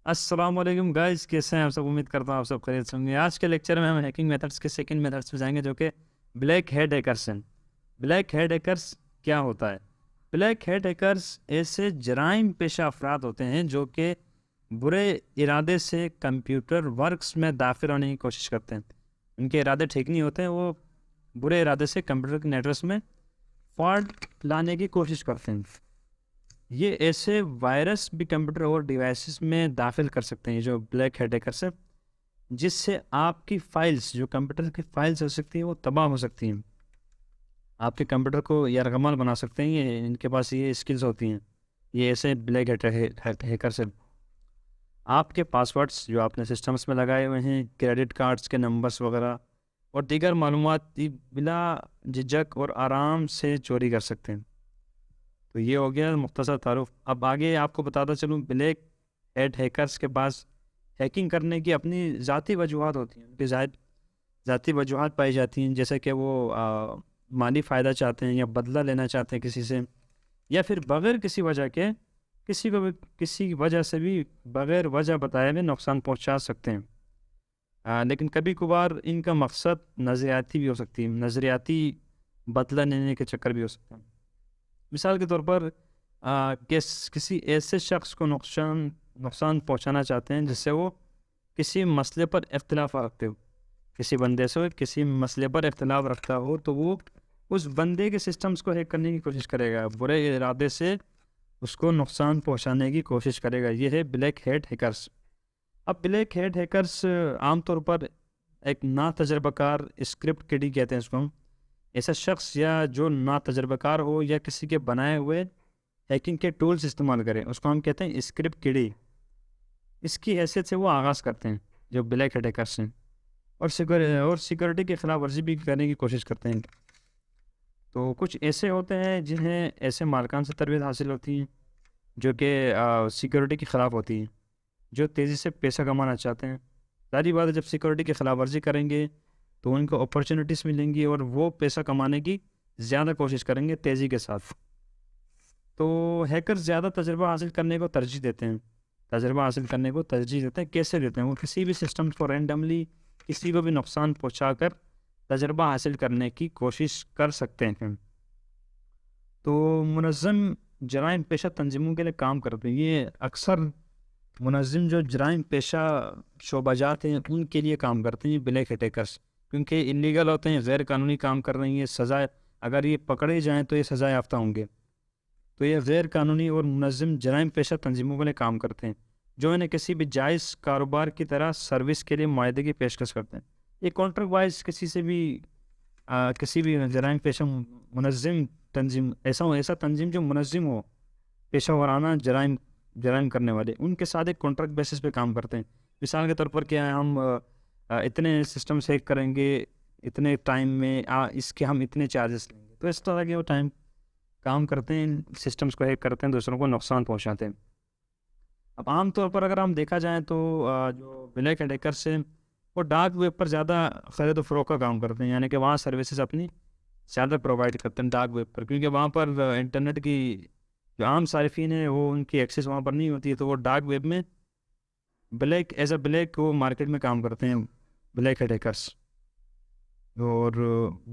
السلام علیکم گائز، کیسے ہیں آپ سب؟ امید کرتا ہوں آپ سب خیریت سے ہوں گے۔ آج کے لیکچر میں ہم ہیکنگ میتھڈس کے سیکنڈ میتھڈس پہ جائیں گے، جو کہ بلیک ہیڈ ہیکرس ہیں۔ بلیک ہیڈ ہیکرس کیا ہوتا ہے؟ بلیک ہیڈ ہیکرس ایسے جرائم پیشہ افراد ہوتے ہیں جو کہ برے ارادے سے کمپیوٹر ورکس میں داخل ہونے کی کوشش کرتے ہیں۔ ان کے ارادے ٹھیک نہیں ہوتے ہیں، وہ برے ارادے سے کمپیوٹر کے نیٹورکس میں فالٹ لانے کی کوشش کرتے ہیں۔ یہ ایسے وائرس بھی کمپیوٹر اور ڈیوائسز میں داخل کر سکتے ہیں، جو بلیک ہیڈ ہیکرس ہے، جس سے آپ کی فائلز، جو کمپیوٹر کی فائلز ہو سکتی ہیں، وہ تباہ ہو سکتی ہیں۔ آپ کے کمپیوٹر کو یرغمال بنا سکتے ہیں، یہ ان کے پاس یہ اسکلز ہوتی ہیں۔ یہ ایسے بلیک ہیڈ ہیکرس ہے۔ آپ کے پاسورڈس جو آپ نے سسٹمز میں لگائے ہوئے ہیں، کریڈٹ کارڈز کے نمبرز وغیرہ اور دیگر معلومات بلا جھجک اور آرام سے چوری کر سکتے ہیں۔ تو یہ ہو گیا مختصر تعارف۔ اب آگے آپ کو بتاتا چلوں، بلیک ہیڈ ہیکرس کے پاس ہیکنگ کرنے کی اپنی ذاتی وجوہات ہوتی ہیں، ان کی ذاتی وجوہات پائی جاتی ہیں، جیسے کہ وہ مالی فائدہ چاہتے ہیں، یا بدلہ لینا چاہتے ہیں کسی سے، یا پھر بغیر کسی وجہ کے کسی کو بھی کسی وجہ سے بھی بغیر وجہ بتائے ہوئے نقصان پہنچا سکتے ہیں۔ لیکن کبھی کبھار ان کا مقصد نظریاتی بھی ہو سکتی ہے، نظریاتی بدلہ لینے کے چکر بھی ہو سکتے ہیں۔ مثال کے طور پر کسی ایسے شخص کو نقصان پہنچانا چاہتے ہیں جس سے وہ کسی مسئلے پر اختلاف رکھتے ہو، کسی بندے سے کسی مسئلے پر اختلاف رکھتا ہو، تو وہ اس بندے کے سسٹمز کو ہیک کرنے کی کوشش کرے گا، برے ارادے سے اس کو نقصان پہنچانے کی کوشش کرے گا۔ یہ ہے بلیک ہیڈ ہیکرس۔ اب بلیک ہیڈ ہیکرس عام طور پر ایک ناتجربہ کار اسکرپٹ کڈی کہتے ہیں اس کو ہم، ایسا شخص یا جو ناتجربہ کار ہو یا کسی کے بنائے ہوئے ہیکنگ کے ٹولز استعمال کریں، اس کو ہم کہتے ہیں اسکرپٹ کڈی۔ اس کی حیثیت سے وہ آغاز کرتے ہیں جو بلیک ہیڈ ہیکرس ہیں، اور سیکورٹی کی خلاف ورزی بھی کرنے کی کوشش کرتے ہیں۔ تو کچھ ایسے ہوتے ہیں جنہیں ایسے مالکان سے تربیت حاصل ہوتی ہیں جو کہ سیکورٹی کے خلاف ہوتی ہیں، جو تیزی سے پیسہ کمانا چاہتے ہیں۔ ظاہری بات ہے، جب سیکورٹی کی خلاف ورزی کریں گے تو ان کو اپرچونیٹیز ملیں گی، اور وہ پیسہ کمانے کی زیادہ کوشش کریں گے تیزی کے ساتھ۔ تو ہیکر زیادہ تجربہ حاصل کرنے کو ترجیح دیتے ہیں۔ کیسے دیتے ہیں؟ وہ کسی بھی سسٹم کو رینڈملی کسی کو بھی نقصان پہنچا کر تجربہ حاصل کرنے کی کوشش کر سکتے ہیں۔ تو منظم جرائم پیشہ تنظیموں کے لیے کام کرتے ہیں۔ یہ اکثر منظم جو جرائم پیشہ شعبہ جات ہیں ان کے لیے کام کرتے ہیں بلیک ہیڈ ہیکرس، کیونکہ انلیگل ہوتے ہیں، غیر قانونی کام کر رہی ہیں، سزا اگر یہ پکڑے جائیں تو یہ سزا یافتہ ہوں گے۔ تو یہ غیر قانونی اور منظم جرائم پیشہ تنظیموں کے لیے کام کرتے ہیں، جو انہیں کسی بھی جائز کاروبار کی طرح سروس کے لیے معاہدے کی پیشکش کرتے ہیں۔ یہ کانٹریکٹ وائز کسی سے بھی کسی بھی جرائم پیشہ منظم تنظیم، ایسا تنظیم جو منظم ہو، پیشہ ورانہ جرائم کرنے والے، ان کے ساتھ ایک کانٹریکٹ بیسس پہ کام کرتے ہیں۔ مثال کے طور پر کیا ہے، ہم اتنے سسٹم سے ہیک کریں گے اتنے ٹائم میں، اس کے ہم اتنے چارجز لیں گے، تو اس طرح کے وہ ٹائم کام کرتے ہیں، سسٹمز کو ہیک کرتے ہیں، دوسروں کو نقصان پہنچاتے ہیں۔ اب عام طور پر اگر ہم دیکھا جائیں تو جو بلیک ہیڈ ہیکرس ہیں وہ ڈارک ویب پر زیادہ خرید و فروخت کا کام کرتے ہیں، یعنی کہ وہاں سروسز اپنی زیادہ پرووائڈ کرتے ہیں ڈارک ویب پر، کیونکہ وہاں پر انٹرنیٹ کی جو عام صارفین ہیں وہ ان کی ایکسیس وہاں پر نہیں ہوتی ہے، تو وہ ڈارک ویب میں ایز اے بلیک وہ مارکیٹ میں کام کرتے ہیں بلیک ہیڈ ہیکرس۔ اور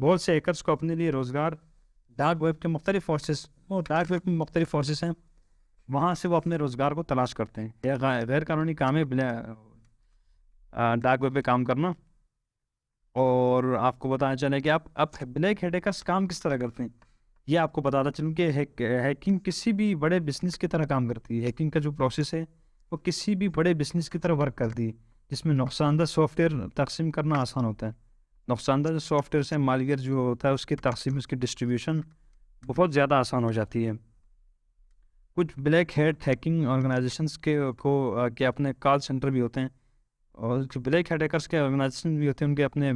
بہت سے ہیکرس کو اپنے لیے روزگار ڈارک ویب کے مختلف فورسز ہیں، وہاں سے وہ اپنے روزگار کو تلاش کرتے ہیں۔ یہ غیر قانونی کام ہے ڈارک ویب پہ کام کرنا۔ اور آپ کو بتانا چلے کہ اب بلیک ہیڈ ہیکرس کام کس طرح کرتے ہیں، یہ آپ کو بتاتا چلوں کہ ہیکنگ کسی بھی بڑے بزنس کی طرح کام کرتی ہے۔ ہیکنگ کا جو پروسیس ہے وہ کسی بھی بڑے بزنس کی طرح ورک کرتی ہے، جس میں نقصان دہ سافٹ ویئر تقسیم کرنا آسان ہوتا ہے۔ نقصان دہ جو سافٹ ویئر سے مالویئر جو ہوتا ہے اس کی تقسیم، اس کی ڈسٹریبیوشن بہت زیادہ آسان ہو جاتی ہے۔ کچھ بلیک ہیڈ ہیکنگ آرگنائزیشنس کے اپنے کال سینٹر بھی ہوتے ہیں، اور بلیک ہیڈ ہیکرس کے آرگنائزیشن بھی ہوتے ہیں، ان کے اپنے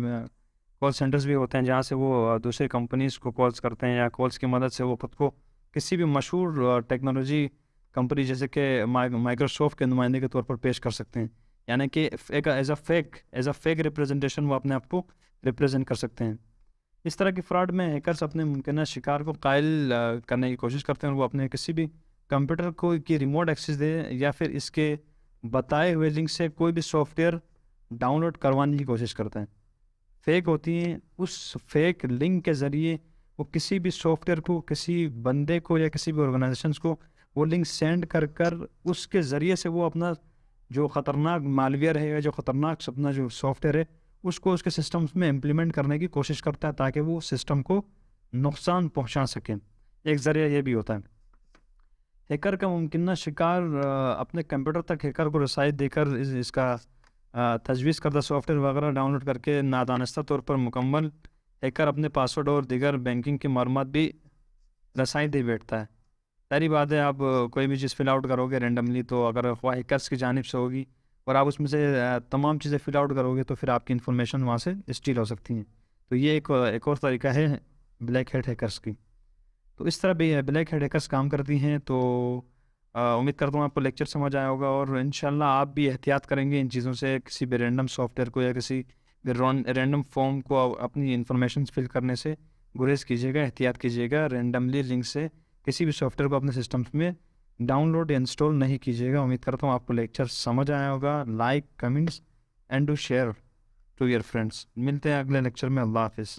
کال سینٹرز بھی ہوتے ہیں، جہاں سے وہ دوسرے کمپنیز کو کالز کرتے ہیں، یا کالز کی مدد سے وہ خود کو کسی بھی مشہور ٹیکنالوجی کمپنی جیسے کہ مائیکروسافٹ کے نمائندے کے طور پر پیش کر سکتے ہیں، یعنی کہ ایز اے فیک ریپریزنٹیشن وہ اپنے آپ کو ریپریزنٹ کر سکتے ہیں۔ اس طرح کی فراڈ میں ہیکرس اپنے ممکنہ شکار کو قائل کرنے کی کوشش کرتے ہیں، اور وہ اپنے کسی بھی کمپیوٹر کو کی ریموٹ ایکسیس دے یا پھر اس کے بتائے ہوئے لنک سے کوئی بھی سافٹ ویئر ڈاؤن لوڈ کروانے کی کوشش کرتے ہیں. فیک ہوتی ہیں. اس فیک لنک کے ذریعے وہ کسی بھی سافٹ ویئر کو, کسی بندے کو یا کسی بھی آرگنائزیشنس کو وہ لنک سینڈ کر اس کے ذریعے سے وہ اپنا جو خطرناک مالویئر ہے یا جو خطرناک اپنا جو سافٹ ویئر ہے اس کو اس کے سسٹمز میں امپلیمنٹ کرنے کی کوشش کرتا ہے تاکہ وہ سسٹم کو نقصان پہنچا سکیں. ایک ذریعہ یہ بھی ہوتا ہے. ہیکر کا ممکنہ شکار اپنے کمپیوٹر تک ہیکر کو رسائی دے کر اس کا تجویز کردہ سافٹ ویئر وغیرہ ڈاؤن لوڈ کر کے نادانستہ طور پر مکمل ہیکر اپنے پاسورڈ اور دیگر بینکنگ کی معلومات بھی رسائی دے بیٹھتا ہے. ساری بات ہے, آپ کوئی بھی چیز فل آؤٹ کرو گے رینڈملی تو اگر خواہ ہیکرس کی جانب سے ہوگی اور آپ اس میں سے تمام چیزیں فل آؤٹ کرو گے تو پھر آپ کی انفارمیشن وہاں سے اسٹیل ہو سکتی ہیں. تو یہ ایک اور طریقہ ہے بلیک ہیٹ ہیکرس کی. تو اس طرح بھی بلیک ہیٹ ہیکرس کام کرتی ہیں. تو امید کرتا ہوں آپ کو لیکچر سمجھ آیا ہوگا اور انشاءاللہ آپ بھی احتیاط کریں گے ان چیزوں سے. کسی بھی رینڈم سافٹ ویئر کو یا کسی بھی رینڈم فارم کو اپنی انفارمیشن فل کرنے سے گریز کیجیے گا, احتیاط کیجیے گا. رینڈملی لنک سے کسی بھی سافٹ ویئر کو اپنے سسٹمس میں ڈاؤن لوڈ یا انسٹال نہیں کیجیے گا. امید کرتا ہوں آپ کو لیکچر سمجھ آیا ہوگا. Like, comments and do share to your friends. ملتے ہیں اگلے لیکچر میں. اللہ حافظ.